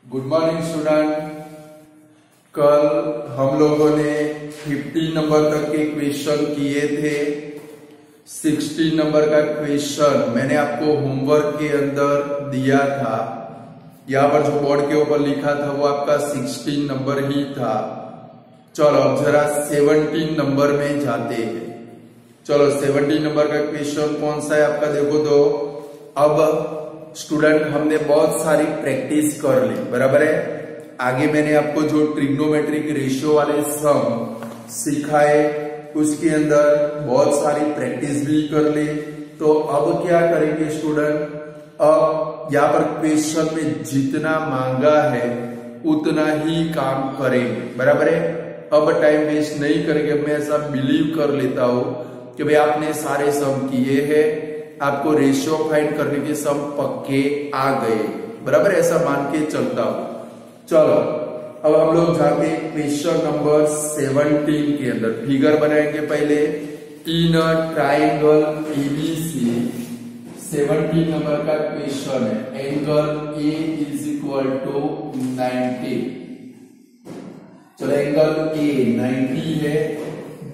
Good morning student. कल हम लोगों ने 50 नंबर तक के क्वेश्चन किए थे। 60 नंबर का क्वेश्चन मैंने आपको होमवर्क के अंदर दिया था। यहाँ पर जो बोर्ड के ऊपर लिखा था वो आपका 16 नंबर ही था। चलो अब जरा 17 नंबर में जाते हैं। चलो 17 नंबर का क्वेश्चन कौन सा है आपका, देखो तो अब स्टूडेंट हमने बहुत सारी प्रैक्टिस कर ली, बराबर है। आगे मैंने आपको जो ट्रिग्नोमेट्रिक रेशियो वाले सम सिखाए उसके अंदर बहुत सारी प्रैक्टिस भी कर ली। तो अब क्या करेंगे स्टूडेंट, अब यहाँ पर क्वेश्चन में जितना मांगा है उतना ही काम करेंगे, बराबर है। अब टाइम वेस्ट नहीं करेंगे। मैं ऐसा बिलीव कर लेता हूं कि भाई आपने सारे सम किए हैं, आपको रेशियो फाइंड करने के सम पक्के आ गए, बराबर ऐसा मान के चलता हूं। चलो अब हम लोग जाके क्वेश्चन नंबर 17 के अंदर फिगर बनाएंगे। पहले इन ट्राइंगल एबीसी 17 नंबर का क्वेश्चन है। Angle A is equal to 90। चलो एंगल ए 90 है,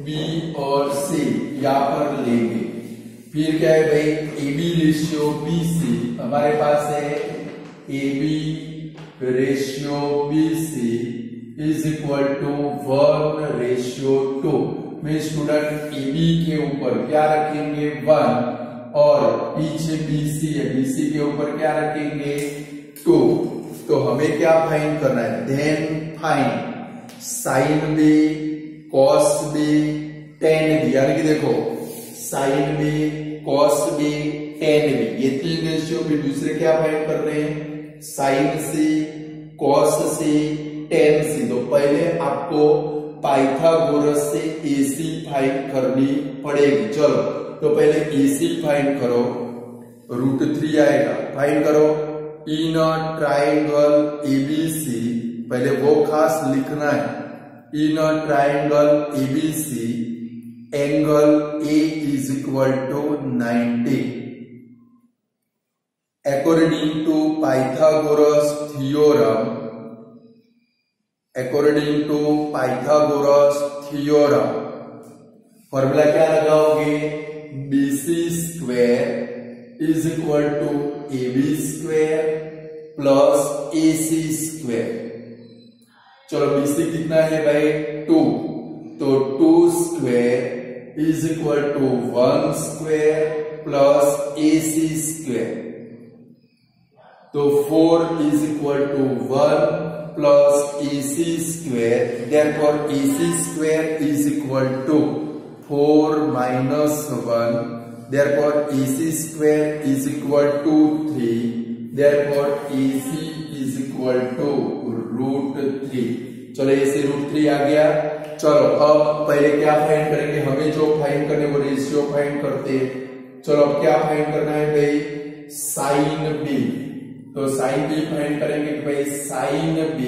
बी और सी यहां पर लेंगे। फिर क्या है भाई, AB रेशियो BC हमारे पास है। AB ratio BC is equal to 1:2। मैं स्टूडेंट AB के ऊपर क्या रखेंगे 1 और पीछे BC है, BC के ऊपर क्या रखेंगे 2। तो हमें क्या फाइंड करना है, then find sine B cos B tan B। यानी कि देखो sine B cos B tan B ये तीन रेशियो भी दूसरे क्या फाइंड कर रहे हैं, sine C cos C tan C। तो पहले आपको पाइथागोरस से AC फाइंड करनी पड़ेगी। चलो तो पहले AC फाइंड करो, √3 आएगा। फाइंड करो इन ट्राइंगल ABC, पहले वो खास लिखना है। In triangle ABC angle A is equal to 90 according to Pythagoras theorem। according to Pythagoras theorem formula क्या लगाओगे, BC square is equal to AB square plus AC square. चलो BC कितना है भाई 2, तो 2 square is equal to 1 square plus AC square. तो 4 is equal to 1 plus AC square. Therefore AC square is equal to 4 minus 1। Therefore AC square is equal to 3। Therefore AC is equal to √3। चलो AC √3 आ गया। चलो अब पहले क्या find करेंगे, हमें जो फाइंड करने वो रेशियो फाइंड करते हैं। चलो अब क्या फाइंड करना है भाई, साइन B। तो साइन B फाइंड करेंगे कि भाई sine B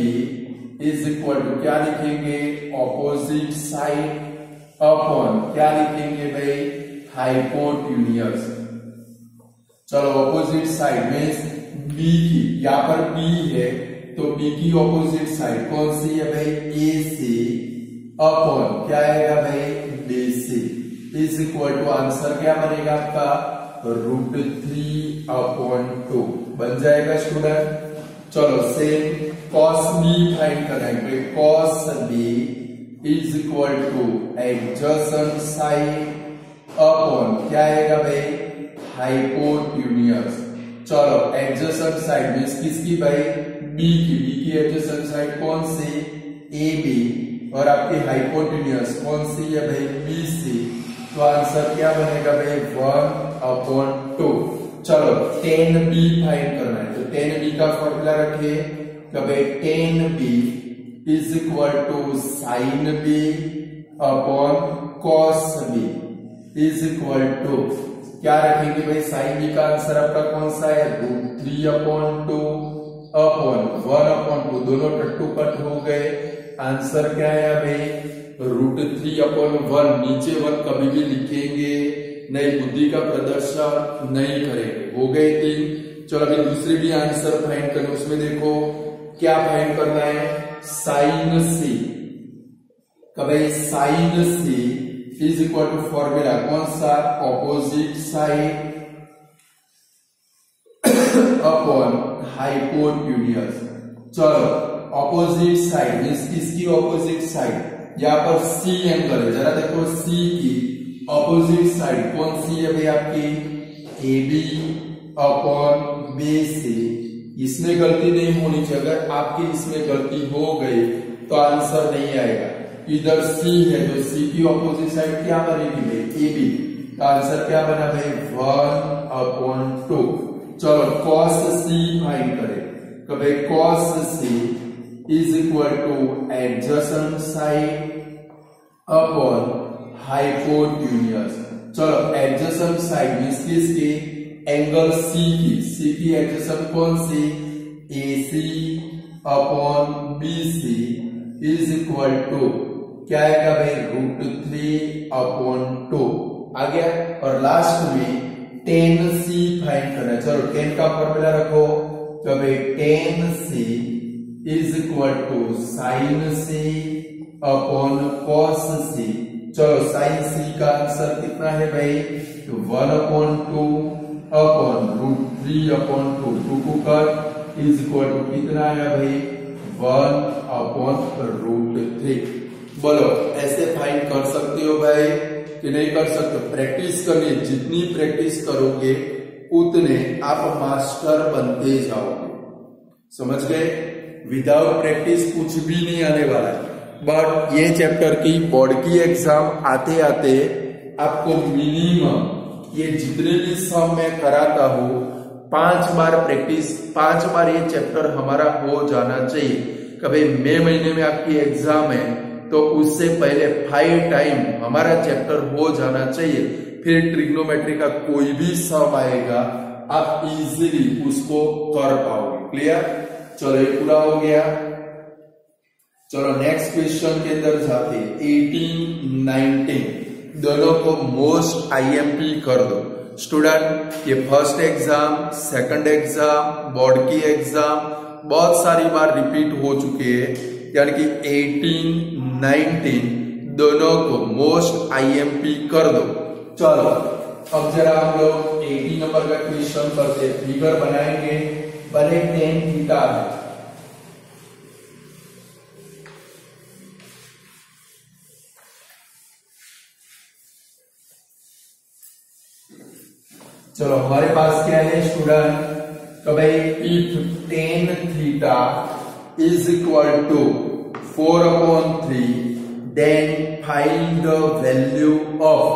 is equal to क्या लिखेंगे, ऑपोजिट साइड अपॉन क्या लिखेंगे भाई, हाइपोटेन्यूज। चलो ऑपोजिट साइड मींस B की, यहां पर B है तो B की ऑपोजिट साइड कौन सी है भाई, AC अपॉन क्या आएगा भाई BC is equal to answer क्या बनेगा आपका √3/2 बन जाएगा स्टूडेंट। चलो सेम cos B फाइंड करेंगे। cos B is equal to adjacent side upon क्या आएगा भाई, हाइपोटेन्यूज। चलो एडजेसेंट साइड मींस किसकी भाई, B की एडजेसेंट साइड कौन सी, AB और आपकी हाइपोटेन्यूज कौन सी है भाई, BC। तो आंसर क्या बनेगा भाई 1/2। चलो tan B फाइंड करना है। तो tan B का फॉर्मूला रखिए कि भाई tan B is equal to sine B upon cos B is equal to क्या रखेंगे भाई, साइन B का आंसर आपका कौन सा है, √3/2 अपॉन 1/2। दोनों टट्टू कट हो गए। आंसर क्या है भाई √3/1। नीचे 1 कभी भी लिखेंगे नहीं, बुद्धि का प्रदर्शन नहीं करेंगे। हो गए 3। चलो अभी दूसरे भी आंसर फाइंड करना। उसमें देखो क्या फाइंड करना है, साइन सी। कभी sine C is equal to formula कौन सा, ऑपोजिट साइड अपॉन हाइपोटेन्यूज। चलो ऑपोजिट साइड मींस किसकी ऑपोजिट साइड, यहाँ पर सी एंगल है, जरा देखो सी की ऑपोजिट साइड कौन सी है भाई आपकी, A B upon B C. इसमें गलती नहीं होनी चाहिए, अगर आपकी इसमें गलती हो गई तो आंसर नहीं आएगा। इधर सी है तो सी की ऑपोजिट साइड क्या बनेगी भाई, ए बी। तो आंसर क्या बना भाई, 1/2। चलो cos सी फाइंड करें, कभी cos C is equal to adjacent side upon hypotenuse. चलो एडजेसेंट साइड मींस किसकी, एंगल सी की एडजेसेंट कौन सी, AC upon BC is equal to क्या आएगा भाई, √3/2 आ गया। और लास्ट में tan C फाइंड करना है। चलो tan का फॉर्मूला रखो, तो भाई tan C is equal to sine C upon cos C। चलो साइन C का आंसर कितना है भाई, 1/2 अपॉन √3/2, 2 को कर इज इक्वल टू कितना आया भाई, 1/√3। बोलो ऐसे फाइंड कर सकते हो भाई कि नहीं कर सकते, प्रैक्टिस करनी, जितनी प्रैक्टिस करोगे उतने आप मास्टर बनते जाओगे, समझ गए। विदाउट प्रैक्टिस कुछ भी नहीं आने वाला है। बट ये चैप्टर की बोर्ड की एग्जाम आते आते आपको मिनिमम ये जितने भी सम मैं कराता हूं 5 बार प्रैक्टिस, 5 बार ये चैप्टर हमारा हो जाना चाहिए। कभी मई महीने में आपकी एग्जाम है तो उससे पहले 5 टाइम हमारा चैप्टर हो जाना चाहिए। फिर ट्रिग्नोमेट्री का कोई भी सम आएगा आप इजीली उसको कर पाओगे। क्लियर, चलो ये पूरा हो गया। चलो नेक्स्ट क्वेश्चन के अंदर जाते, 18, 19 दोनों को मोस्ट आईएमपी कर दो। स्टूडेंट ये first exam, second exam, board की एग्जाम बहुत सारी बार रिपीट हो चुके हैं, यानी कि 18, 19 दोनों को मोस्ट आईएमपी कर दो। चलो अब जरा हम लोग 18 नंबर का क्वेश्चन करते, फिगर बनाएंगे, बने tan थीटा है। चलो हमारे पास क्या है स्टूडेंट, तो भाई if tan theta is equal to 4/3 then find the value of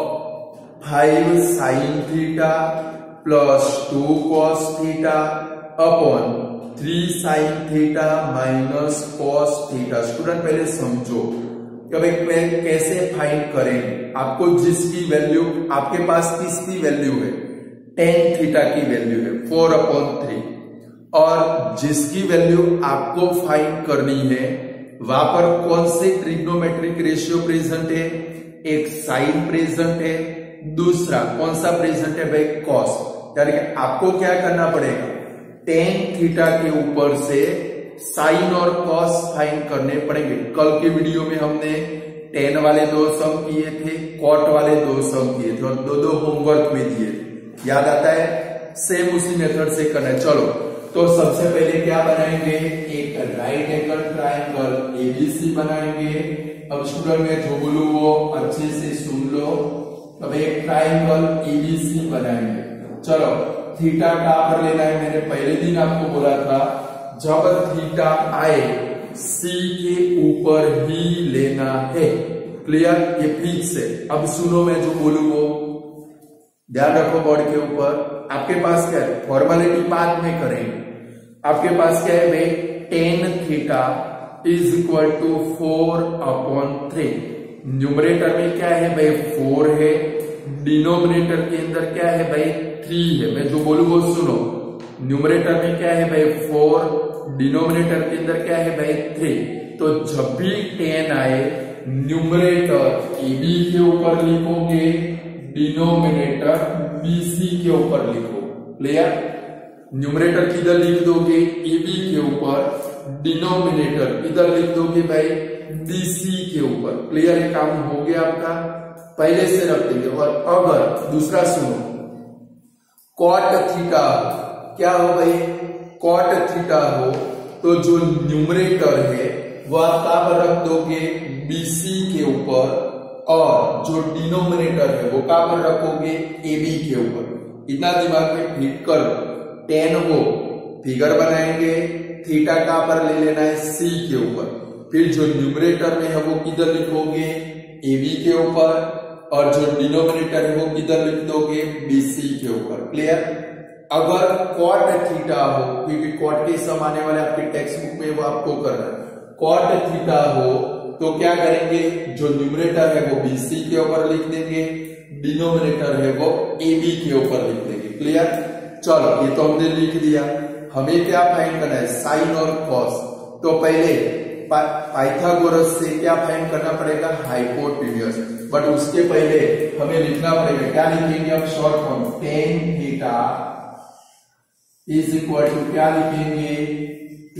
5 sin theta plus 2 cos theta upon 3 sin theta minus cos theta. Student पहले समझो कि भाई कैसे फाइंड करेंगे। आपको जिसकी वैल्यू, आपके पास किसकी वैल्यू है, tan थीटा की वैल्यू है 4/3, और जिसकी वैल्यू आपको फाइंड करनी है वहां पर कौन से ट्रिग्नोमेट्रिक रेशियो प्रेजेंट है, एक साइन प्रेजेंट है, दूसरा कौन सा प्रेजेंट है भाई, cos। यानी कि आपको क्या करना पड़ेगा, tan थीटा के ऊपर से साइन और cos फाइंड करने पड़ेंगे। कल के वीडियो में हमने tan वाले 2 सम किए थे, cot वाले 2 सम किए थे और 2 होमवर्क में दिए, याद आता है। सेम उसी मेथड से करना है। चलो तो सबसे पहले क्या बनाएंगे, एक राइट एंगल ट्रायंगल एबीसी बनाएंगे। अब स्टूडेंट मैं जो बोलूं वो अच्छे से सुन लो। अब एक ट्रायंगल एबीसी बनाएंगे। चलो थीटा कहां पर लेना है, मैंने पहले दिन आपको बोला था जब थीटा आए सी के ऊपर ही लेना है। क्लियर, ये फिक्स है। अब सुनो मैं जो बोलूं वो ध्यान रखो। बोर्ड के ऊपर आपके पास क्या है, फॉर्मेलिटी बाद में करेंगे। आपके पास क्या है भाई, tan theta is equal to 4/3। Numerator में क्या है भाई 4 है, डिनोमिनेटर के अंदर क्या है भाई 3 है। मैं जो बोलूं वो सुनो। न्यूमरेटर में क्या है भाई 4, डिनोमिनेटर के अंदर क्या है भाई 3। तो जब भी tan आए न्यूमरेटर AB के ऊपर लिखोगे, डिनोमिनेटर BC के ऊपर लिखो। क्लियर, न्यूमरेटर किधर लिख दोगे, AB के ऊपर, डिनोमिनेटर इधर लिख दोगे भाई बीसी के ऊपर। क्लियर है, काम हो गया आपका, पहले से रख देंगे। और अगर दूसरा सुनो, कॉट थीटा, क्या हो भाई, कॉट थीटा हो तो जो न्यूमरेटर है वह आप कहां पर रख दोगे, बीसी के ऊपर, और जो डिनोमिनेटर है वो कहां पर रखोगे, एबी के ऊपर। इतना दिमाग में फिट कर। 10 हो, फिगर बनाएंगे, थीटा कहां पर ले लेना है, सी के ऊपर। फिर जो न्यूमरेटर में है वो किधर लिखोगे, एबी के ऊपर, और जो डिनोमिनेटर है वो किधर लिख दोगे, बीसी के ऊपर। क्लियर। अगर कॉट थीटा हो, क्योंकि कॉट के सम आने वाले आपके टेक्स्ट बुक में वो आपको करना है, कॉट थीटा हो तो क्या करेंगे, जो न्यूमरेटर है वो बीसी के ऊपर लिख देंगे, डिनोमिनेटर है वो एबी के ऊपर लिख देंगे। क्लियर। चलो ये तो हमने लिख दिया। हमें क्या फाइंड करना है, साइन और कॉस। तो पहले पाइथागोरस से क्या फाइंड करना पड़ेगा, हाइपोटेन्यूज। बट उसके पहले हमें लिखना पड़ेगा, क्या लिखेंगे अब, short form, tan theta is equal to क्या लिखेंगे,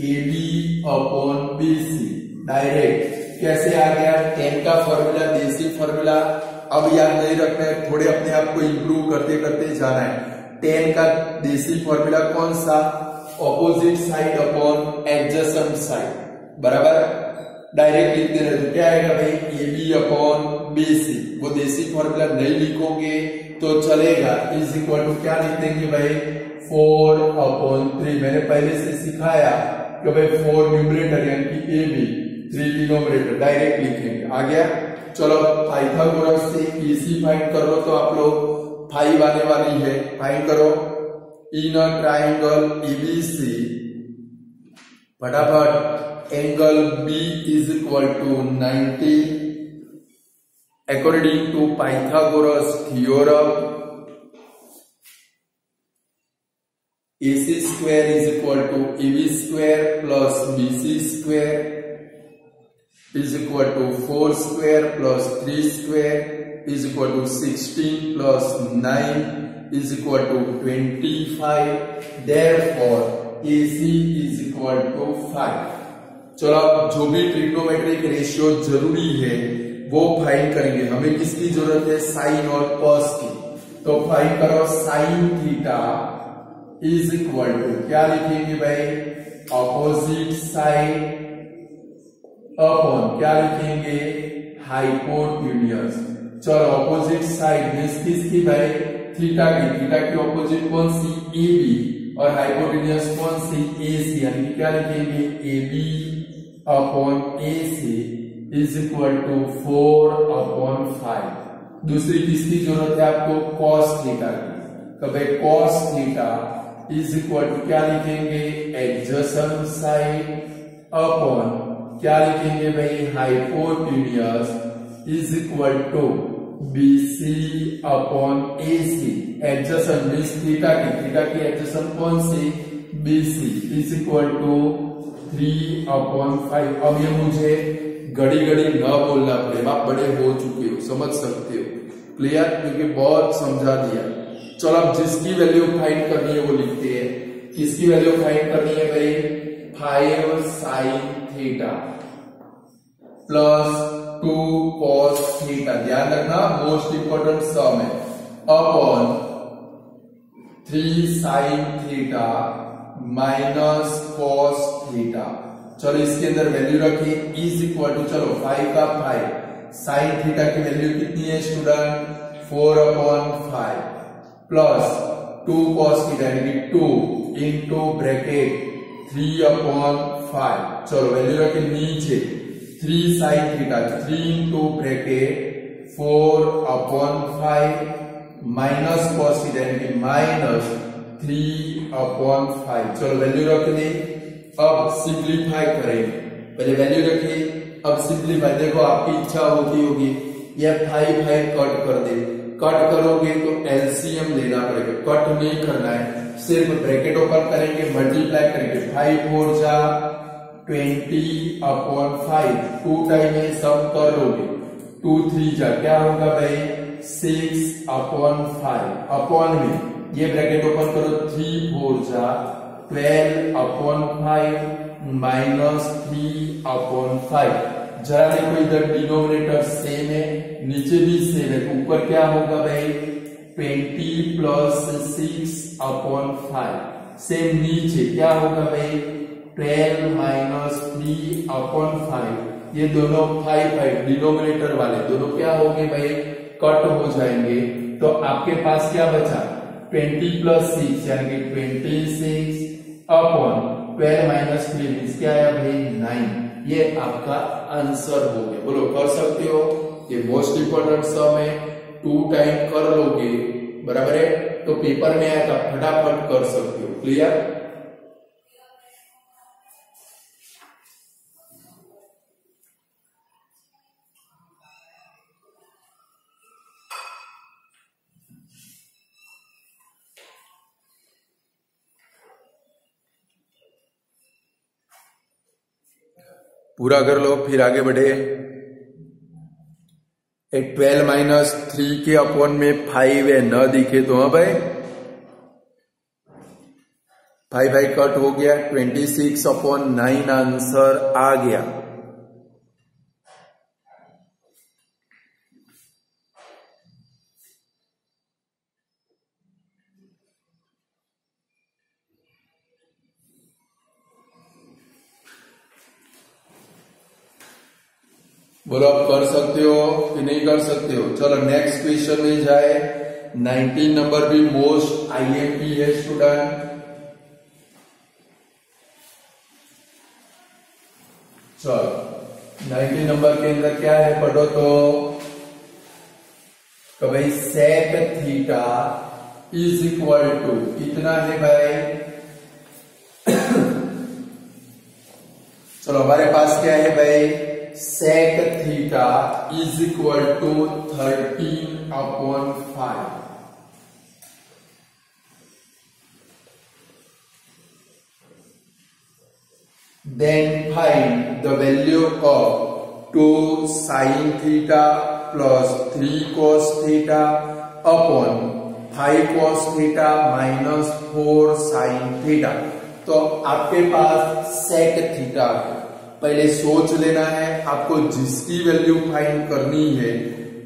एबी अपॉन बीसी। डायरेक्ट कैसे आ गया, टेन का फॉर्मूला, देसी फॉर्मूला अब याद नहीं रखना है, थोड़े अपने आप को इंप्रूव करते करते जाना है। 10 का देसी फॉर्मूला कौन सा, opposite side upon adjacent side, बराबर। डायरेक्ट लिखते रहे तो क्या आएगा भाई, एबी अपॉन बीसी। वो देसी फॉर्मूला नहीं लिखोगे तो चलेगा, इज इक्वल टू क्या लिख देंगे भाई, 4 अपॉन 3। मैंने पहले से सिखाया कि भाई 4 न्यूमरेटर यानी कि एबी, 3 डिनोमिनेटर, डायरेक्ट लिखेंगे। आ गया। चलो पाइथागोरस से इसी फाइंड कर लो, तो आप लोग 5 आने वाली है, फाइंड करो। इन अ ट्राइंगल एबीसी, फटाफट, angle B is equal to 90 according to Pythagoras theorem. AC square is equal to AB square plus BC square is equal to 4 square plus 3 square is equal to 16 plus 9 is equal to 25. Therefore, AC is equal to 5. चलो अब जो भी trigonometric ratio जरूरी है वो find करेंगे। हमें किसकी जरूरत है, साइन और कॉस की। तो फाइंड करो, sine theta is equal to क्या लिखेंगे भाई, ऑपोजिट साइड अपॉन क्या लिखेंगे, हाइपोटेन्यूज। चलो ऑपोजिट साइड मींस किसकी भाई, थीटा की। थीटा की ऑपोजिट कौन सी, एबी, और हाइपोटेन्यूज कौन सी, एसी, यानी क्या लिखेंगे, AB upon AC is equal to 4 upon 5। दूसरी किसकी जरूरत है आपको, कॉस थीटा की। तो भाई cos theta is equal to क्या लिखेंगे, एडजेसेंट साइड अपॉन क्या लिखेंगे भाई, hypotenuse is equal to BC upon AC. Adjacent means theta की एडजेसेंट कौन सी, BC, is equal to 3 upon 5। अब ये मुझे घड़ी घड़ी न बोलना पड़ेगा, आप बड़े हो चुके हो, समझ सकते हो। क्लियर, क्योंकि बहुत समझा दिया। चलो अब जिसकी वैल्यू फाइंड करनी है वो लिखते हैं। किसकी वैल्यू फाइंड करनी है भाई, 5 sign theta plus 2 cos theta, ध्यान रखना मोस्ट इंपोर्टेंट सम है, upon 3 sine theta minus cos theta. चलो इसके अंदर वैल्यू रखिए, इज इक्वल टू, चलो 5 का 5, साइन थीटा की वैल्यू कितनी है student, 4 upon 5 plus 2 cos theta यानी कि 2 इंटू ब्रैकेट 3 अपॉन 5। चलो वैल्यू रखे नीचे, 3 sine theta 3 into bracket 4 upon 5 minus cos theta यानी कि माइनस 3 अपॉन 5। चलो वैल्यू रख दी। अब सिंप्लीफाई करेंगे, पहले वैल्यू रखिए, अब सिंप्लीफाई। देखो आपकी इच्छा होती होगी ये 5 कट कर दे, कट करोगे तो एलसीएम लेना पड़ेगा, कट नहीं करना है, सिर्फ ब्रैकेट ओपन करेंगे, मल्टीप्लाई करेंगे। 5 4 जा 20 अपॉन 5, 2 टाइम में सम करोगे, 2 3 जा क्या होगा भाई, 6 अपॉन 5। अपॉन में ये ब्रैकेट ओपन करो, 3 4 जा 12/5 माइनस 3/5। जरा देखो इधर डिनोमिनेटर सेम है, नीचे भी सेम है, ऊपर क्या होगा भाई 20 + 6/5। सेम नीचे क्या होगा भाई 12 - 3/5। ये दोनों 5 डिनोमिनेटर वाले दोनों क्या होंगे भाई कट हो जाएंगे। तो आपके पास क्या बचा 20 + 6 यानी कि 26/12 - 3 क्या आया भाई 9। ये आपका आंसर हो गया। बोलो कर सकते हो, ये मोस्ट इंपोर्टेंट सम है, 2 टाइम कर लोगे बराबर है तो पेपर में आएगा फटाफट कर सकते हो। क्लियर। पूरा कर लो फिर आगे बढ़े। 12 - 3 के अपॉन में 5 है, न दिखे तो हाँ भाई 5 कट हो गया, 26/9 आंसर आ गया। बोलो आप कर सकते हो कि नहीं कर सकते हो। चलो नेक्स्ट क्वेश्चन में जाए। 19 नंबर भी मोस्ट आईएमपी है स्टूडेंट। चलो 19 नंबर के अंदर क्या है पढ़ो तो भाई sec theta is equal to कितना है भाई चलो हमारे पास क्या है भाई sec theta is equal to 13/5। Then find the value of 2 sin theta plus 3 cos theta upon 5 cos theta minus 4 sin theta। तो आपके पास sec थीटा है, पहले सोच लेना है आपको जिसकी वैल्यू फाइंड करनी है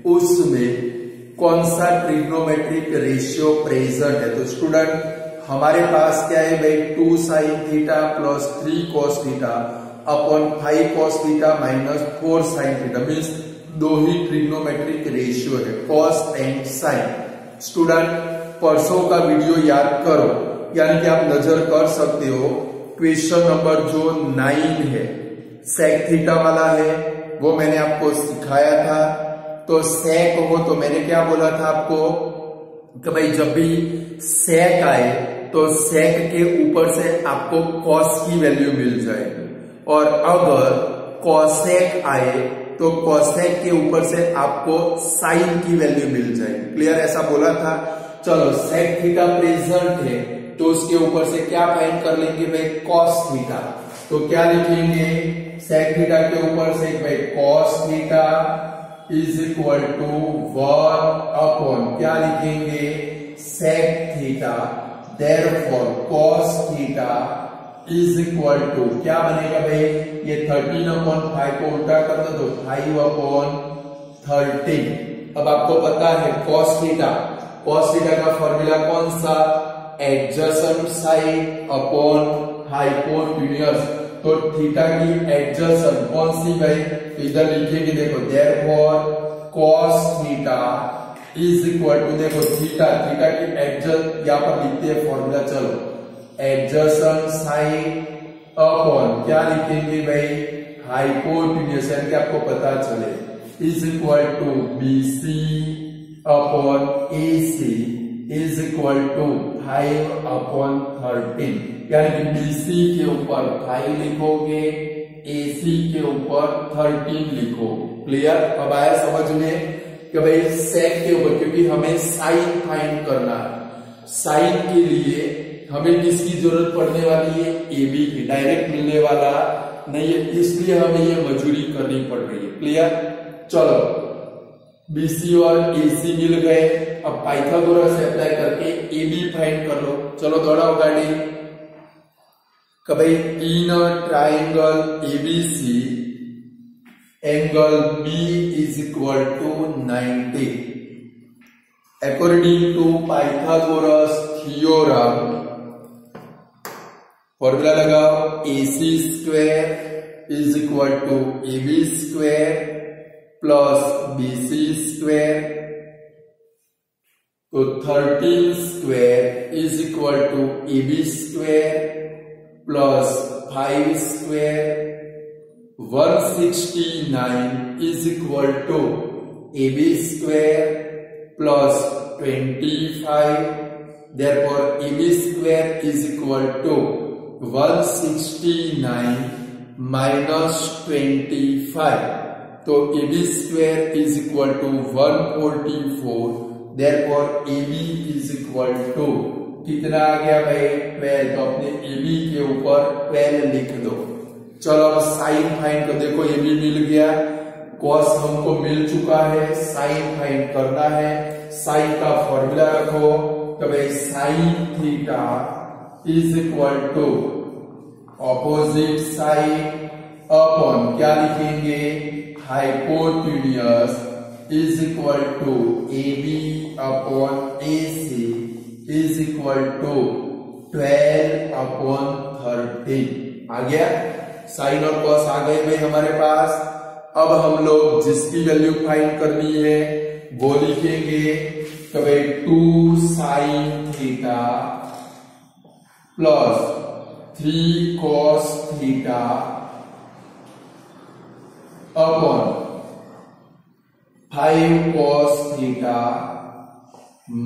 उसमें कौन सा ट्रिग्नोमेट्रिक रेशियो प्रेजेंट है। तो स्टूडेंट हमारे पास क्या है भाई 2 sin theta plus 3 cos theta upon 5 cos theta minus 4 sin theta means दो ही ट्रिग्नोमेट्रिक रेशियो है cos एंड sin। स्टूडेंट परसों का वीडियो याद करो, यानी कि आप नजर कर सकते हो क्वेश्चन नंबर जो 9 है sec थीटा वाला है वो मैंने आपको सिखाया था। तो sec हो तो मैंने क्या बोला था आपको कि भाई जब भी sec आए तो sec के ऊपर से आपको cos की वैल्यू मिल जाएगी, और अगर cosec आए तो cosec के ऊपर से आपको sin की वैल्यू मिल जाएगी। क्लियर, ऐसा बोला था। चलो sec थीटा प्रेजेंट है तो उसके ऊपर से क्या फाइंड कर लेंगे भाई cos थीटा। तो क्या लिखेंगे sec थीटा के ऊपर से भाई cos theta is equal to 1 upon क्या लिखेंगे sec theta. Therefore cos theta is equal to क्या बनेगा भाई ये 13/5 को उल्टा कर दो तो 5/13। अब आपको पता है cos थीटा का फॉर्मूला कौन सा एडजेसेंट साइड अपॉन हाइपोटेन्यूज। तो थीटा की एडजेसेंट कौन सी भाई तो इधर लिखेंगे देखो therefore cos theta is equal to देखो थीटा की एडजस्ट यहाँ पर लिखते हैं फॉर्मूला। चलो एडजेसेंट साइड अपॉन क्या लिखेंगे भाई हाइपोटेन्यूज, यानी कि आपको पता चले is equal to BC upon AC is equal to 5/13। यानी कि BC के ऊपर 5 लिखोगे AC के ऊपर 13 लिखोगे। क्लियर, अब आया समझ में कि भाई sec के ऊपर क्योंकि हमें sin फाइंड करना है, sin के लिए हमें किसकी जरूरत पड़ने वाली है AB की, डायरेक्ट मिलने वाला नहीं है, इसलिए हमें ये मजूरी करनी पड़ रही है। क्लियर, चलो BC और AC मिल गए, अब पाइथागोरस अप्लाई करके AB फाइंड कर लो। चलो दौड़ाओ गाड़ी। कि भाई in triangle ABC angle B is equal to 90 according to Pythagoras theorem. Formula लगाओ, AC square is equal to AB square plus BC square. तो 13 square is equal to AB square plus 5 square. 169 is equal to AB square plus 25। therefore AB square is equal to 169 minus 25। तो AB square is equal to 144। therefore AB is equal to कितना आ गया भाई 12। तो अपने AB के ऊपर 12 लिख दो। चलो अब साइन फाइंड कर, देखो AB मिल गया, कॉस हमको मिल चुका है, साइन फाइंड करना है। साइन का फॉर्मूला रखो, तो भाई sine theta is equal to opposite side upon क्या लिखेंगे, hypotenuse is equal to AB upon AC is equal to 12 upon 13। आ गया, साइन और कॉस आ गए भाई हमारे पास। अब हम लोग जिसकी वैल्यू फाइंड करनी है वो लिखेंगे, तो भाई 2 sine theta plus 3 cos theta upon 5 cos theta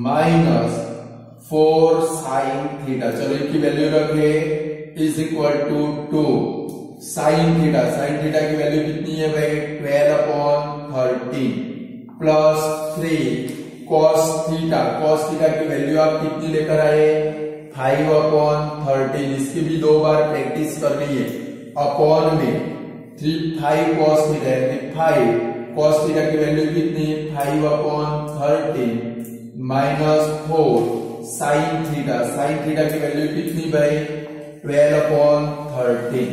minus 4 sine theta. चलो इनकी वैल्यू रखे, is equal to 2 sine theta. Sine theta की वैल्यू कितनी है भाई 12 upon 13 plus 3 cos theta. Cos theta की वैल्यू आप कितनी लेकर आए 5 अपॉन 13। इसकी भी 2 बार प्रैक्टिस करनी है। अपॉन में 5 कॉस थीटा है, 5 कॉस थीटा की वैल्यू कितनी 5 upon 13 minus 4 sine theta. Sine theta की वैल्यू कितनी भाई 12 अपॉन 13।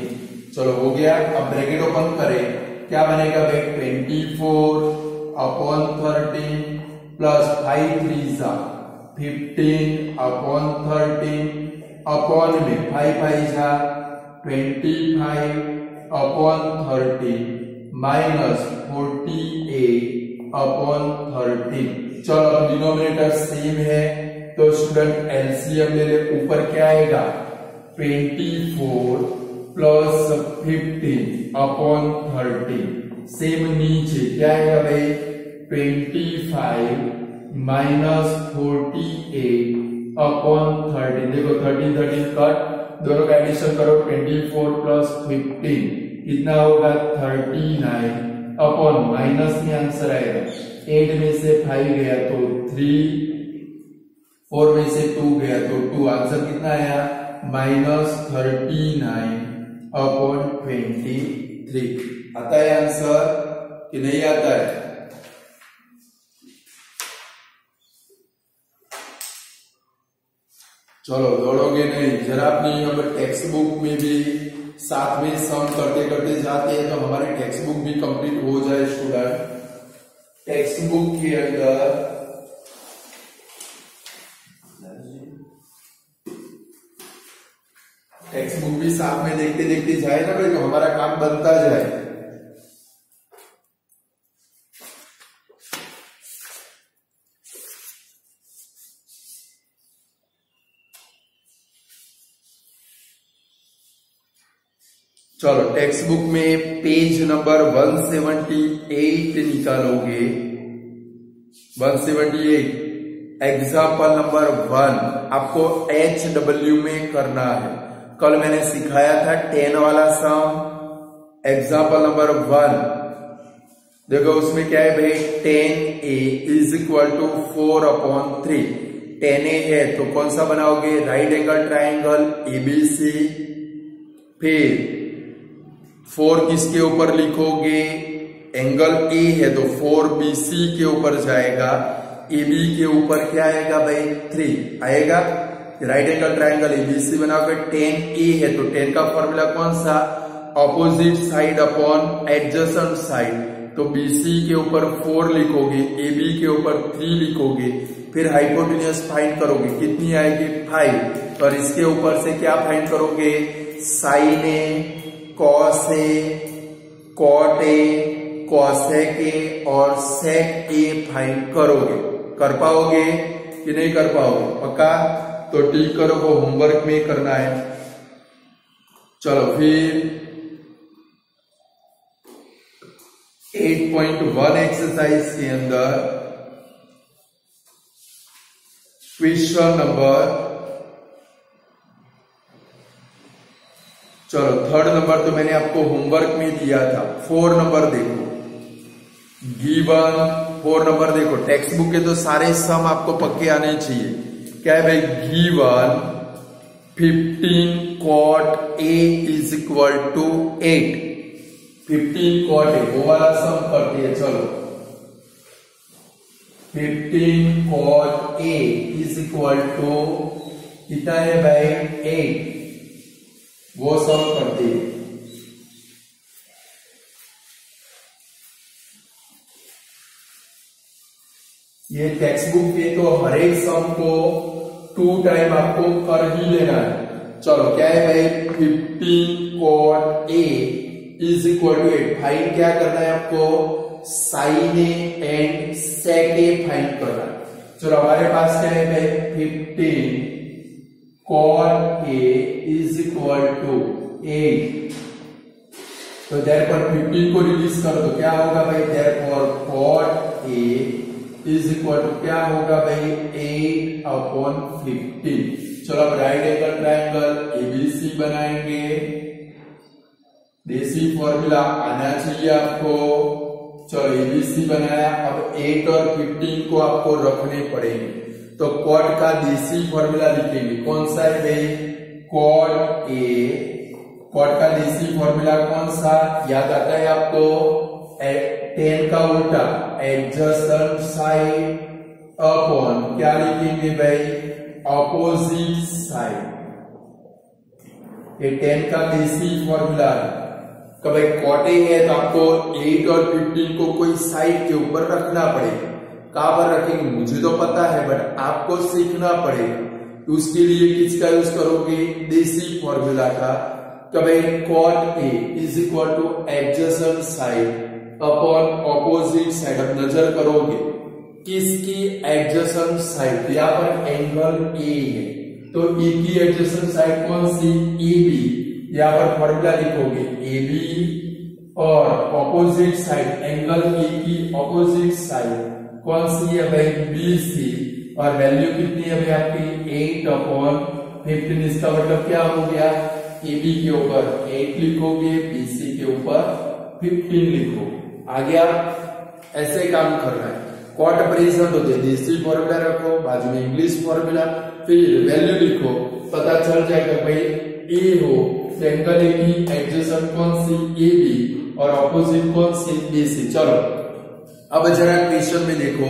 चलो हो गया। अब ब्रैकेट ओपन करें, क्या बनेगा भाई 24 अपॉन 13 प्लस 5 3 जा 15 अपॉन 13 अपॉन में 5 5 जा 25 अपॉन 13 माइनस 48 अपॉन 13। चलो डिनोमिनेटर सेम है तो स्टूडेंट एलसीएम ले ले। ऊपर क्या आएगा 24 प्लस 15 अपॉन 13। सेम नीचे क्या आएगा भाई 25 माइनस 48 अपॉन 13। देखो 13 13 कट, दोनों का एडिशन करो 24 प्लस 15 कितना होगा 39 अपॉन माइनस में आंसर आएगा 8 में से 5 गया तो 3, 4 में से 2 गया तो 2। आंसर कितना आया माइनस 39 अपॉन 23। आता है आंसर कि नहीं आता है? चलो दौड़ोगे नहीं, जरा अपनी अब टेक्स्ट बुक में भी साथ में सम करते करते जाते हैं तो हमारी टेक्स्ट बुक भी कंप्लीट हो जाए स्टूडेंट। टेक्स्ट बुक के अंदर टेक्स्ट बुक भी साथ में देखते देखते जाए ना भाई, तो हमारा काम बनता जाए। चलो टेक्स्ट बुक में पेज नंबर 178 निकालोगे। 178 एग्जाम्पल नंबर 1 आपको HW में करना है। कल मैंने सिखाया था 10 वाला सम। एग्जाम्पल नंबर 1 देखो उसमें क्या है भाई 10A is equal to 4 upon 3। 10A है तो कौन सा बनाओगे राइट एंगल ट्राइंगल ABC। फिर 4 किसके ऊपर लिखोगे एंगल A है तो 4BC के ऊपर जाएगा। AB के ऊपर क्या आएगा भाई 3 आएगा। राइट एंगल ट्राइंगल एबीसी बनाओगे, tan ए है तो tan का फॉर्मूला कौन सा, opposite side upon adjacent side, तो BC के ऊपर 4 लिखोगे, AB के ऊपर 3 लिखोगे, फिर हाइपोटेन्यूज फाइंड करोगे, कितनी आएगी 5, और इसके ऊपर से क्या फाइंड करोगे, sine A, cos A, cot A, cosec A और सेक ए फाइंड करोगे। कर पाओगे कि नहीं कर पाओगे, पक्का? तो ठीक करो, वो होमवर्क में करना है। चलो फिर 8.1 एक्सरसाइज के अंदर क्वेश्चन नंबर, चलो 3rd नंबर तो मैंने आपको होमवर्क में दिया था। 4 नंबर देखो, गिवन 4 नंबर देखो, टेक्स्ट बुक के तो सारे सम आपको पक्के आने चाहिए। क्या है भाई, given 15 cot A is equal to 8, 15 cot A, वो वाला सम करती है। चलो 15 cot A is equal to कितना है भाई 8, वो सम करती है। ये टेक्स्ट बुक के तो हर एक सम को 2 टाइम आपको कर ही लेना है। चलो क्या है भाई, 15 cot A is equal to 8, find क्या करना है आपको, sine A and sec A find करना है। चलो हमारे पास क्या है भाई, 15 cot A is equal to 8, तो देयरफॉर 15 को रिलीज कर दो, क्या होगा भाई, therefore cot A is equal to क्या होगा भाई 8/15। चलो अब राइट एंगल ट्राइंगल एबीसी बनाएंगे, देसी फॉर्मूला आना चाहिए आपको। चलो एबीसी बनाया, अब 8 और 15 को आपको रखने पड़ेंगे, तो कॉट का देसी फॉर्मूला लिखेंगे, कौन सा है भाई, कॉट ए, कॉट का देसी फॉर्मूला कौन सा याद आता है आपको, 10 का उल्टा एडजेसेंट साइड अपॉन क्या लिखेंगे भाई, ऑपोजिट साइड। ये 10 का देसी फॉर्मूला है। कब भाई कॉट ए है तो आपको 8 और 15 को कोई साइड के ऊपर रखना पड़ेगा। कहां पर रखेंगे मुझे तो पता है, बट आपको सीखना पड़ेगा। उसके लिए किसका यूज करोगे, देसी फॉर्मूला का। कब भाई cot A is equal to adjacent side upon opposite side. अब नजर करोगे किसकी एडजेसेंट साइड, यहाँ पर एंगल ए है तो ए की एडजेसेंट साइड कौन सी, ए बी। यहाँ पर फॉर्मूला लिखोगे ए बी, और ऑपोजिट साइड एंगल ए की ऑपोजिट साइड कौन सी है भाई, बी सी। और वैल्यू कितनी है भाई आपकी 8/15। इसका मतलब क्या हो गया, ए बी के ऊपर 8 लिखोगे, बी सी के ऊपर 15 लिखोगे। आगे आप ऐसे काम करना है, कॉट प्रेजेंट होते देसी फॉर्मूला रखो, बाजू में इंग्लिश फॉर्मूला, फिर वैल्यू लिखो, पता चल जाएगा भाई ए हो तो एंगल ए की एडजेसेंट कौन सी, ए बी, और ऑपोजिट कौन सी, बी सी। चलो अब जरा क्वेश्चन में देखो,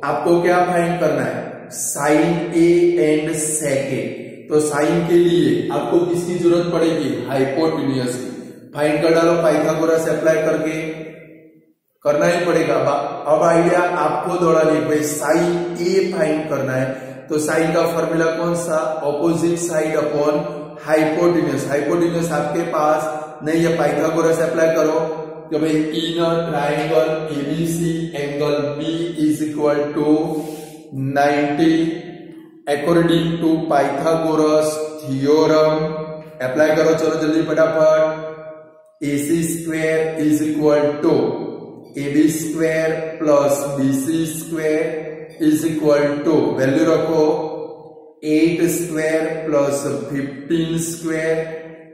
आपको क्या फाइंड करना है, साइन ए एंड सेक ए। तो साइन के लिए आपको किसकी जरूरत पड़ेगी, हाइपोटेन्यूज की। फाइंड कर डालो, पाइथागोरस अप्लाई करके करना ही पड़ेगा। अब आइडिया आपको दौड़ा नहीं, भाई साइन ए फाइंड करना है तो साइन का फॉर्मूला कौन सा, opposite side upon hypotenuse. Hypotenuse आपके पास नहीं है, पाइथागोरस अप्लाई करो कि भाई in triangle ABC angle B is equal to 90 according to Pythagoras theorem. Apply करो, चलो जल्दी फटाफट। AC square is equal to AB square plus BC square is equal to, value रखो 8 square plus 15 square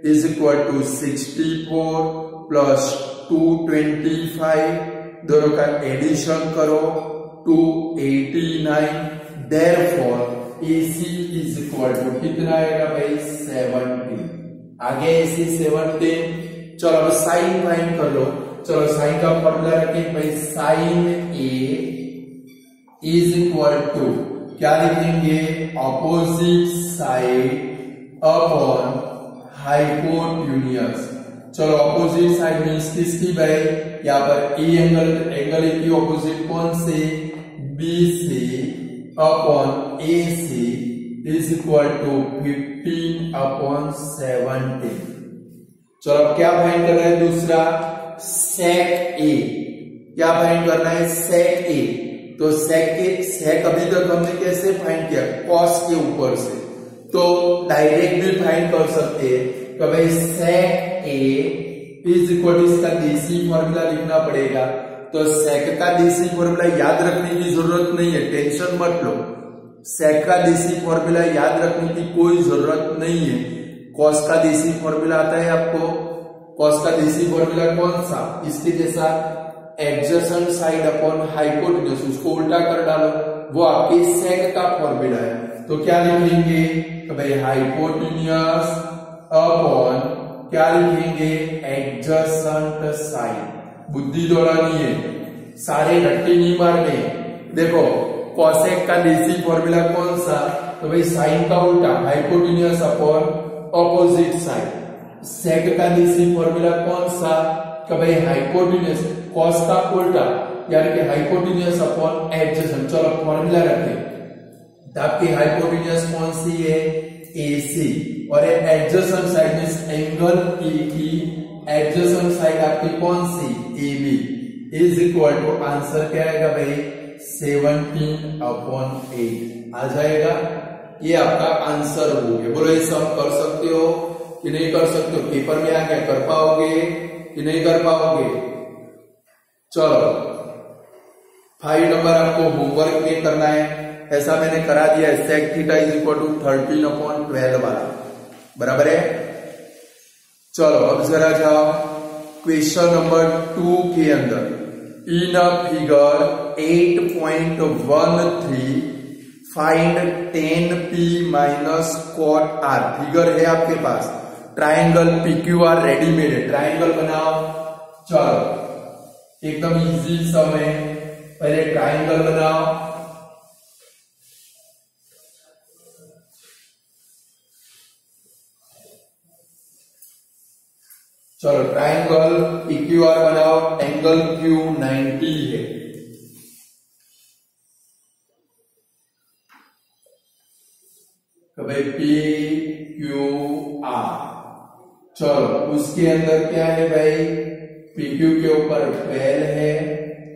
is equal to 64 plus 225, दोनों का addition करो 289। Therefore AC is equal to कितना आएगा भाई 70। आगे AC 70। चलो अब साइन फाइंड कर लो। चलो साइन का फॉर्मूला रखें भाई, sine A is equal to क्या लिखेंगे, ऑपोजिट साइड अपॉन हाइपोटेन्यूज। चलो ऑपोजिट साइड मीन्स किसकी भाई, यहाँ पर ए एंगल की ऑपोजिट कौन से, बी से अपॉन ए से इज इक्वल टू 15/17। चलो अब क्या फाइंड करना है, दूसरा सेक ए। क्या फाइंड करना है, सेक ए। तो सेक अभी तक हमने कैसे फाइंड किया, कॉस के ऊपर से, तो डायरेक्ट भी फाइंड कर सकते हैं। तो भाई सेक ए इज इक्वल टू, इसका देसी फॉर्मूला लिखना पड़ेगा। तो सेक का देसी फॉर्मूला याद रखने की जरूरत नहीं है, टेंशन मत लो। सेक का देसी फॉर्मूला याद रखने की कोई जरूरत नहीं है। कॉस का देसी फॉर्मूला आता है आपको, कॉस का देसी फॉर्मूला कौन सा, इसके जैसा, एडजेसेंट साइड अपॉन हाइपोटेन्यूज, उसको उल्टा कर डालो, वो आपके सेक का फॉर्मूला है। तो क्या लिखेंगे, तो भाई हाइपोटेन्यूज अपॉन क्या लिखेंगे, एडजेसेंट साइड। बुद्धि दौड़ानी है, सारे रट्टे नहीं मारने। देखो कॉसेक का देसी फॉर्मूला कौन सा, तो भाई साइन का उल्टा, हाइपोटेन्यूज अपॉन ऑपोजिट साइड। सेक का देसी फॉर्मूला कौन सा, कि भाई हाइपोटेन्यूज कॉस का उल्टा, यानी कि हाइपोटेन्यूज अपॉन एडजेसेंट। चलो फॉर्मूला रखें, तो आपकी हाइपोटेन्यूज कौन सी है, AC, और adjacent side means angle A की एडजेसेंट साइड आपकी कौन सी, AB, is equal to answer क्या आएगा भाई, 17/8 आ जाएगा। ये आपका आंसर हो गया। बोलो ये सम कर सकते हो कि नहीं कर सकते हो, पेपर में आ गया, कर पाओगे कि नहीं कर पाओगे। चलो 5 नंबर आपको होमवर्क में करना है, ऐसा मैंने करा दिया है, sec theta is equal to 13/12 वाला, बराबर है। चलो अब जरा जाओ क्वेश्चन नंबर 2 के अंदर। In a figure 8.13 find 10p minus cot r। Figure है आपके पास, ट्राइंगल PQR रेडीमेड है, ट्राइंगल बनाओ। चलो एकदम इजी सम है, पहले ट्राइंगल बनाओ। चलो ट्राइंगल PQR बनाओ, एंगल Q 90 है। तो भाई PQR, चलो उसके अंदर क्या है भाई, PQ के ऊपर 12 है,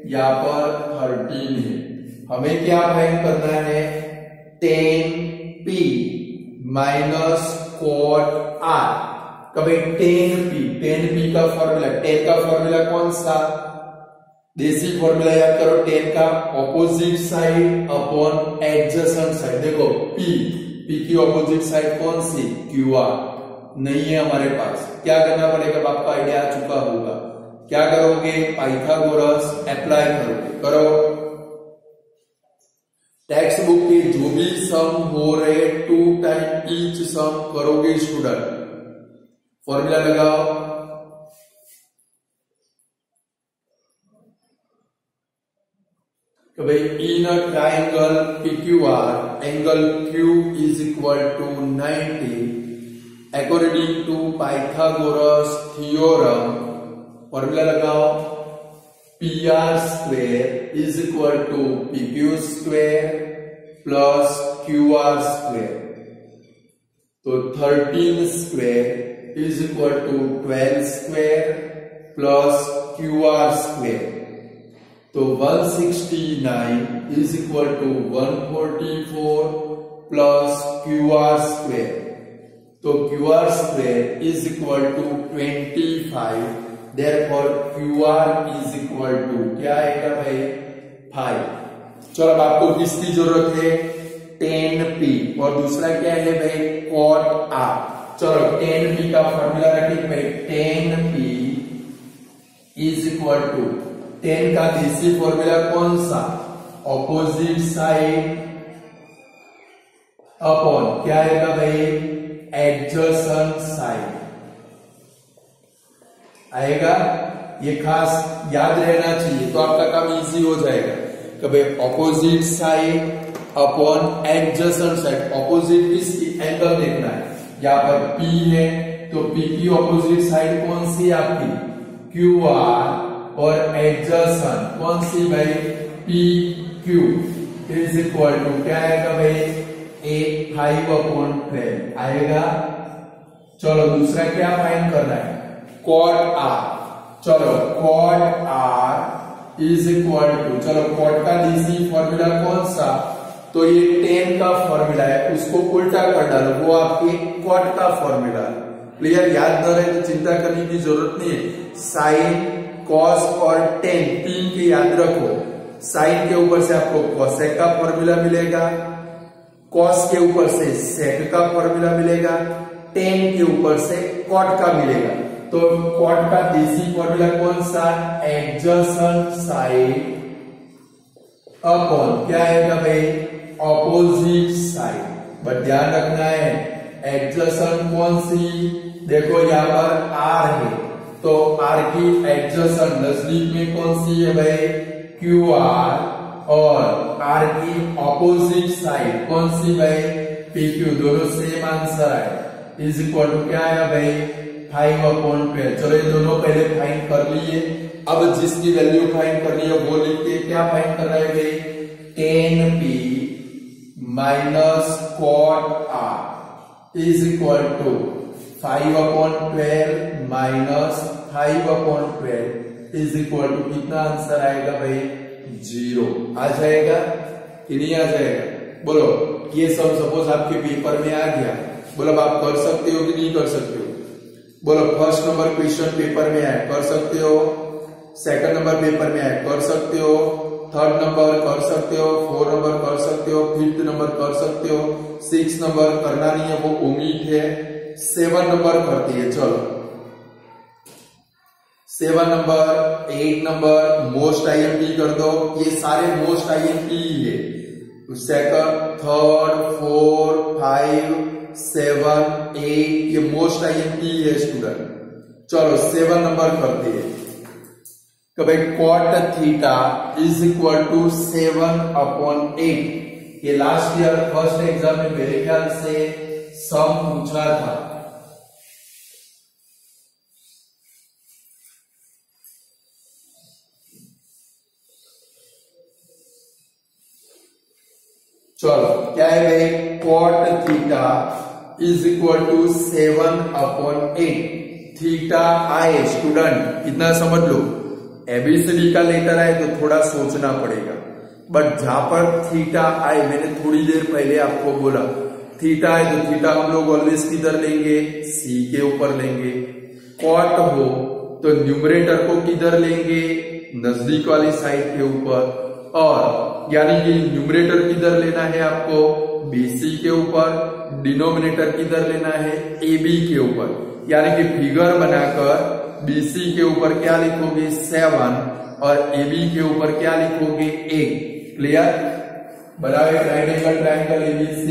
यहाँ पर 13 है। हमें क्या फाइंड करना है, 10p माइनस cot r। कभी 10p का फॉर्मूला, 10 का फॉर्मूला कौन सा, देसी फॉर्मूला याद करो, 10 का opposite side upon adjacent side. देखो p की ऑपोजिट साइड कौन सी, QR, नहीं है हमारे पास। क्या करना पड़ेगा, आपको आइडिया आ चुका होगा। क्या करोगे, पाइथागोरस अप्लाई करो। टेक्स्ट बुक के जो भी सम हो रहे 2 टाइम ईच सम करोगे स्टूडेंट, फॉर्मूला लगाओ। तो भाई in a triangle PQR angle Q is equal to 90 according to Pythagoras theorem. Formula लगाओ, PR square is equal to PQ square plus QR square. तो 13 square is equal to 12 square plus QR square. तो 169 is equal to 144 plus QR square. तो QR square is equal to 25, therefore QR is equal to क्या आएगा भाई, 5। चलो अब आपको किसकी जरूरत है, 10p, और दूसरा क्या है भाई, cot r। चलो 10p का फॉर्मूला रखिए भाई, 10p इज इक्वल टू 10 का देसी फॉर्मूला कौन सा, ऑपोजिट साइड अपॉन क्या आएगा भाई, एडजेसेंट साइड आएगा। ये खास याद रहना चाहिए, तो आपका काम इजी हो जाएगा। कभी opposite side upon adjacent side, opposite किसकी, एंगल देखना है। यहाँ पर P है तो P की ऑपोजिट साइड कौन सी है आपकी, QR, और एडजेसेंट कौन सी भाई, PQ इज इक्वल टू क्या आएगा भाई, 5/12 आएगा। चलो दूसरा क्या फाइंड करना है, cot R। चलो cot R is equal to, चलो cot का DC फॉर्मूला कौन सा, तो ये tan का फॉर्मूला है, उसको उल्टा कर डालो, वो आपके cot का फॉर्मूला है। क्लियर, याद न रहे तो चिंता करने की जरूरत नहीं है। साइन, कॉस और tan तीन के याद रखो। साइन के ऊपर से आपको कोसेक का फॉर्मूला मिलेगा, कॉस के ऊपर से सेक का फॉर्मूला मिलेगा, tan के ऊपर से cot का मिलेगा। तो cot का DC फॉर्मूला कौन सा, एडजेसेंट साइड अपॉन क्या आएगा भाई, ऑपोजिट साइड। बट ध्यान रखना है एडजेसेंट कौन सी, देखो यहाँ पर R है तो R की एडजेसेंट नजदीक में कौन सी है भाई, QR, और R की ऑपोजिट साइड कौन सी भाई, PQ, दोनों सेम आंसर है। इज इक्वल टू क्या आया भाई, 5/12। चलो ये दोनों पहले फाइंड कर लिए, अब जिसकी वैल्यू फाइंड करनी है वो लिख के क्या फाइंड करना है भाई, tan P minus cot R is equal to 5/12 minus 5/12 is equal to कितना आंसर आएगा भाई, 0 आ जाएगा कि नहीं आ जाएगा, बोलो। ये सब सपोज आपके पेपर में आ गया, बोलो अब आप कर सकते हो कि नहीं कर सकते हो, बोलो। फर्स्ट नंबर क्वेश्चन पेपर में आए कर सकते हो, सेकंड नंबर पेपर में आए कर सकते हो, थर्ड नंबर कर सकते हो, 4 नंबर कर सकते हो, 5th नंबर कर सकते हो, 6 नंबर करना नहीं है वो उम्मीद है, 7 नंबर करती है। चलो 7 नंबर, 8 नंबर मोस्ट IMP कर दो, ये सारे मोस्ट IMP है। सेकंड, थर्ड, 4, 5, 7, 8 ये मोस्ट IMP है स्टूडेंट। चलो 7 नंबर करते हैं, तो भाई cot theta is equal to 7/8। ये लास्ट ईयर फर्स्ट एग्जाम में मेरे ख्याल से सम पूछा था। चलो क्या है भाई, cot theta is equal to 7/8। Theta आए स्टूडेंट, इतना समझ लो, ABCD का लेटर आए तो थोड़ा सोचना पड़ेगा, बट जहां पर थीटा आए, मैंने थोड़ी देर पहले आपको बोला थीटा आए तो थीटा हम लोग ऑलवेज किधर लेंगे, C के ऊपर लेंगे। cot हो तो न्यूमरेटर को किधर लेंगे, नजदीक वाली साइड के ऊपर, और यानी कि न्यूमरेटर किधर लेना है आपको, BC के ऊपर, डिनोमिनेटर किधर लेना है, AB के ऊपर। यानी कि फिगर बनाकर BC के ऊपर क्या लिखोगे 7 और AB के ऊपर क्या लिखोगे 8। क्लियर, बनाओ एक right angle triangle ABC।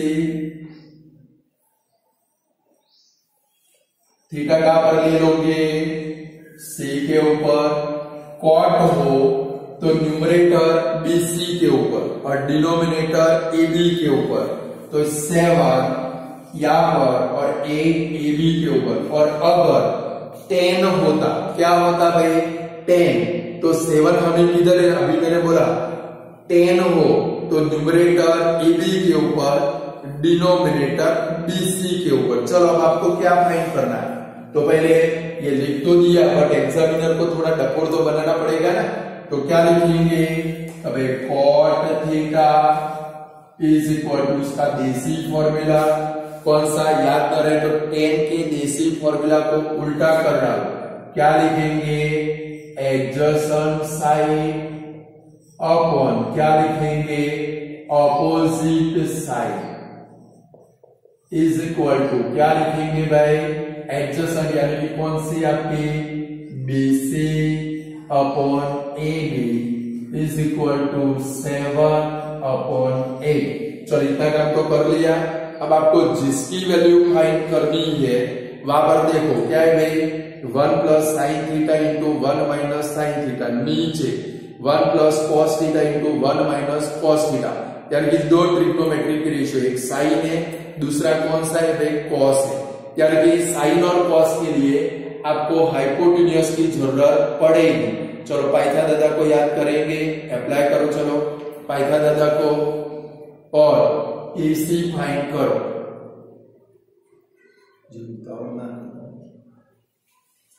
Theta कहां पर ले लोगे, C के ऊपर। cot हो तो न्यूमरेटर BC के ऊपर और डिनोमिनेटर AB के ऊपर, तो 7 यहां पर और 8 AB के ऊपर। और अगर 10 होता, क्या होता भाई 10, तो 7 हमें किधर है, अभी मैंने बोला 10 हो तो न्यूमरेटर AB के ऊपर, डिनोमिनेटर BC के ऊपर। चलो अब आपको क्या फाइंड करना है, तो पहले ये लिख तो दिया, बट एग्जामिनर को थोड़ा डपोर तो बनाना पड़ेगा ना, तो क्या लिखेंगे, अब cot theta is equal to उसका देसी फॉर्मूला कौन सा, याद न रहे तो tan के देसी फॉर्मूला को उल्टा कर डालो, क्या लिखेंगे, एडजेसेंट साइड अपॉन क्या लिखेंगे, opposite side is equal to क्या लिखेंगे भाई, एडजेसेंट यानी कि कौन सी आपकी BC upon AB is equal to 7/8। चलो इतना काम तो कर लिया। अब आपको जिसकी वैल्यू फाइंड करनी है वहां पर देखो क्या है भाई, 1 plus sine theta into 1 minus sine theta, नीचे 1 plus cos theta into 1 minus cos theta. यानी कि दो ट्रिग्नोमेट्री की रेशियो, एक साइन है, दूसरा कौन सा है भाई, कॉस है। यानी कि साइन और कॉस के लिए आपको हाइपोटेन्यूज की जरूरत पड़ेगी। चलो पाइथागोरस को याद करेंगे, अप्लाई करो, चलो पाइथागोरस को और AC फाइंड करो।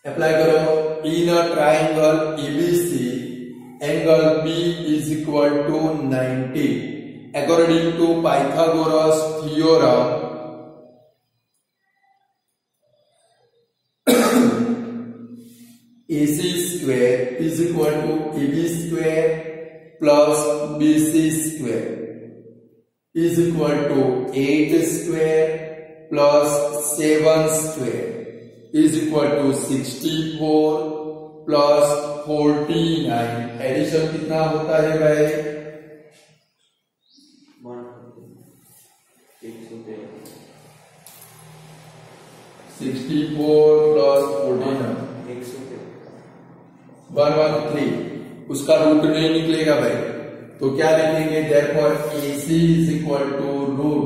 अप्लाई करो। In a triangle ABC angle B is equal to 90 according to Pythagoras theorem AC square is equal to AB square plus BC square is equal to 8 square plus 7 square is equal to 64 plus 49। Addition कितना होता है भाई, 64 plus 49 113। उसका root नहीं निकलेगा भाई, तो क्या लिखेंगे, therefore AC is equal to root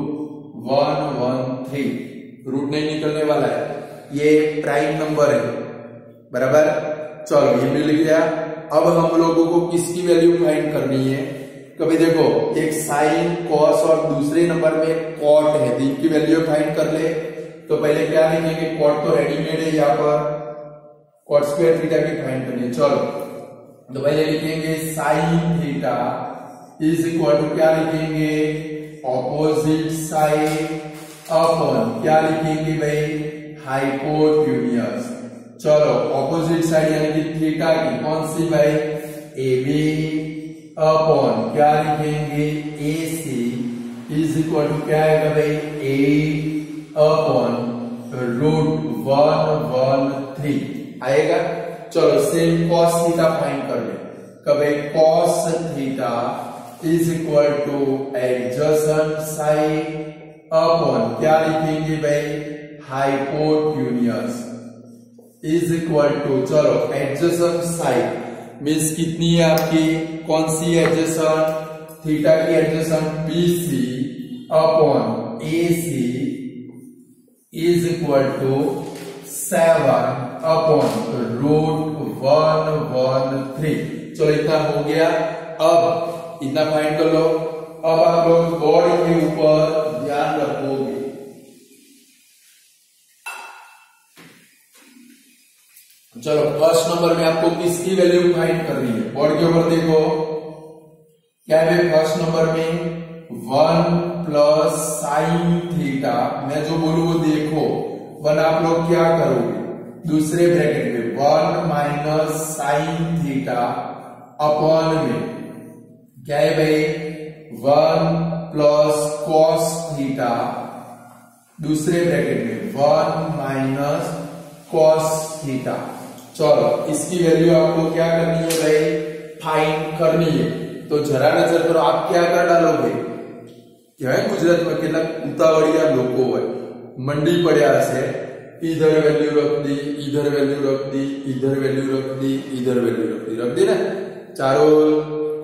113। Root नहीं निकलने वाला है, ये प्राइम नंबर है, बराबर। चलो ये मिल गया। अब हम लोगों को किसकी वैल्यू फाइंड करनी है, कभी देखो एक साइन कॉस और दूसरे नंबर में कॉट है, तो इनकी वैल्यू फाइंड कर ले। तो पहले क्या लिखेंगे, कॉट तो रेडीमेड है, यहाँ पर कॉट स्क्वायर थीटा की फाइंड करनी है। चलो तो पहले लिखेंगे sine theta is equal to क्या लिखेंगे, ऑपोजिट साइड अपॉन क्या लिखेंगे भाई, हाइपोटेन्यूज। चलो ऑपोजिट साइड यानी कि थीटा की कौन सी भाई, AB अपॉन क्या लिखेंगे, AC इज इक्वल टू क्या आएगा भाई, 8 अपॉन रूट 113 आएगा। चलो सेम कॉस थीटा फाइंड कर ले, कभी cos theta is equal to adjacent side upon क्या लिखेंगे भाई, हाइपोटेन्यूज इज इक्वल टू, चलो एडजेसेंट साइड मीन्स कितनी है आपकी, कौन सी एडजेसेंट, थीटा की adjacent BC upon AC is equal to 7 upon root 113। चलो इतना हो गया। अब इतना फाइंड कर लो। अब आप लोग बॉडी के ऊपर ध्यान रखोगे, चलो फर्स्ट नंबर में आपको किसकी वैल्यू फाइंड करनी है, बोर्ड के ऊपर देखो क्या है फर्स्ट नंबर में 1 प्लस साइन थीटा, मैं जो बोलूं वो देखो, 1 आप लोग क्या करोगे, दूसरे ब्रैकेट में 1 माइनस साइन थीटा अपॉन में क्या है भाई 1 प्लस कॉस थीटा, दूसरे ब्रैकेट में 1 माइनस कॉस थीटा। चलो इसकी वैल्यू आपको क्या करनी है भाई, फाइंड करनी है। तो जरा नजर करो, आप क्या कर डालोगे, क्या है गुजरात में કેટલા ઉતાવળિયા લોકો હોય, મંડી પડ્યા હશે, इधर वैल्यू रख दी, इधर वैल्यू रख दी, इधर वैल्यू रख दी, इधर वैल्यू रख दी ना, चारों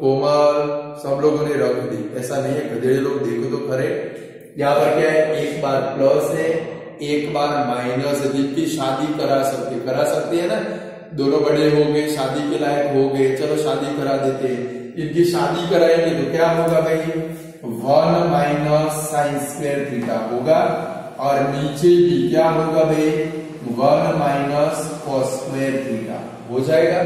कोमल सब लोगों ने रख दी। ऐसा नहीं है, गधेड़े लोग देखो तो खरे, यहाँ पर क्या है, एक बार प्लस है, एक बार माइनस है, जिनकी शादी करा सकते हैं ना, दोनों बड़े हो गए, शादी के लायक हो गए, चलो शादी करा देते हैं, इनकी शादी कराएंगे तो क्या होगा भाई 1 माइनस साइन स्क्वायर थीटा होगा, और नीचे भी क्या होगा भाई 1 माइनस कॉस स्क्वायर थीटा हो जाएगा।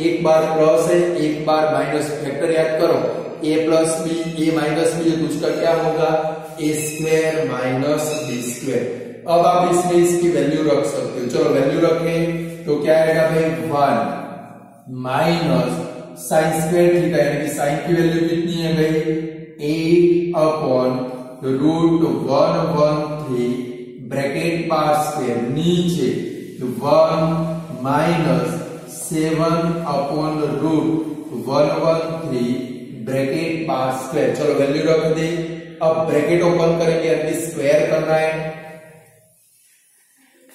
एक बार प्लस है, एक बार माइनस, फैक्टर याद करो, a plus B, a minus B है, तो उसका क्या होगा a square minus B square. अब आप इसमें इसकी वैल्यू रख सकते हो, चलो वैल्यू रखें तो क्या आएगा भाई 1 माइनस साइन स्क्वायर थीटा, यानी कि साइन की वैल्यू कितनी है भाई 8 अपॉन रूट 113 ब्रैकेट पास स्क्वायर, नीचे 1 माइनस 7 अपॉन रूट 113 ब्रैकेट पास स्क्वायर। चलो वैल्यू रख दी, अब ब्रैकेट ओपन करेंगे, यानी स्क्वायर करना है।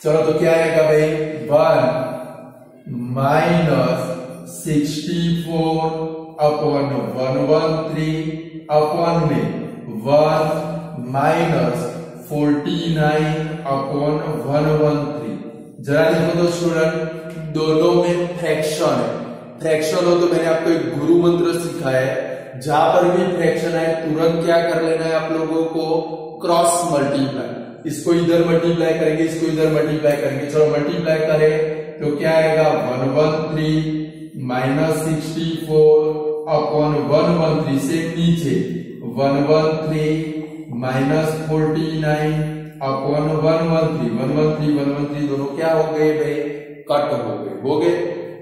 चलो तो क्या आएगा भाई 1 माइनस 64 अपॉन 113 अपॉन में 1 माइनस 49 अपॉन 113। जरा देखो तो स्टूडेंट, दोनों में फ्रैक्शन है। फ्रैक्शन हो तो मैंने आपको एक गुरु मंत्र सिखाया है, जहां पर भी फ्रैक्शन है तुरंत क्या कर लेना है आप लोगों को, क्रॉस मल्टीप्लाई। इसको इधर मल्टीप्लाई करेंगे, इसको इधर मल्टीप्लाई करेंगे। चलो मल्टीप्लाई करें तो क्या आएगा, 113 माइनस 64 अपॉन 113 से नीचे 113 माइनस 49 अपॉन 113 दोनों क्या हो गए भाई, कट हो गए।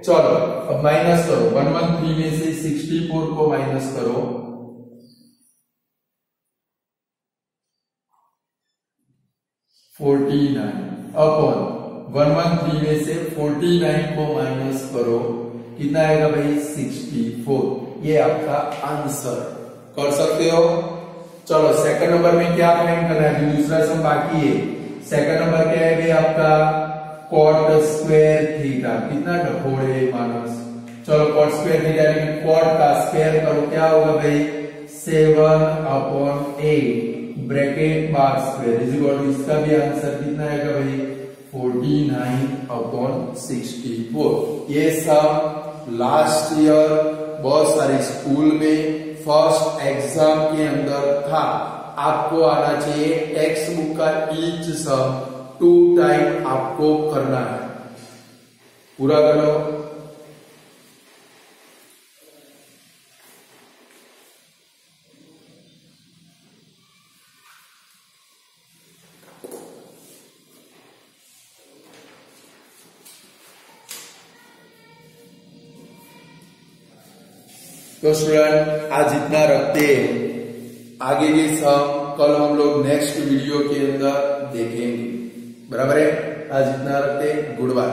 चलो अब माइनस करो, 113 में से 64 को माइनस करो, 49 अपॉन 113 में से 49 को माइनस करो, कितना आएगा भाई, 64। ये आपका आंसर कर सकते हो। चलो सेकंड नंबर में क्या फाइंड करना है, दूसरा सम बाकी है। सेकंड नंबर क्या है भाई आपका, कॉट स्क्वायर थीटा। कितना ढकोड़े मानस। चलो कॉट स्क्वायर थीटा यानी कॉट का स्क्वायर करो, क्या होगा भाई, 7 अपॉन 8 ब्रैकेट बार स्क्वायर इज इक्वल टू, इसका भी आंसर कितना आएगा भाई, 49 अपॉन 64। ये सब लास्ट ईयर बहुत सारे स्कूल में फर्स्ट एग्जाम के अंदर था। आपको आना चाहिए टेक्स्ट बुक का ईच सम 2 टाइम आपको करना है, पूरा करो। तो स्टूडेंट आज इतना रखते हैं, आगे के सम कल हम लोग नेक्स्ट वीडियो के अंदर देखेंगे, बराबर है। आज इतना रखते हैं, गुड बाय।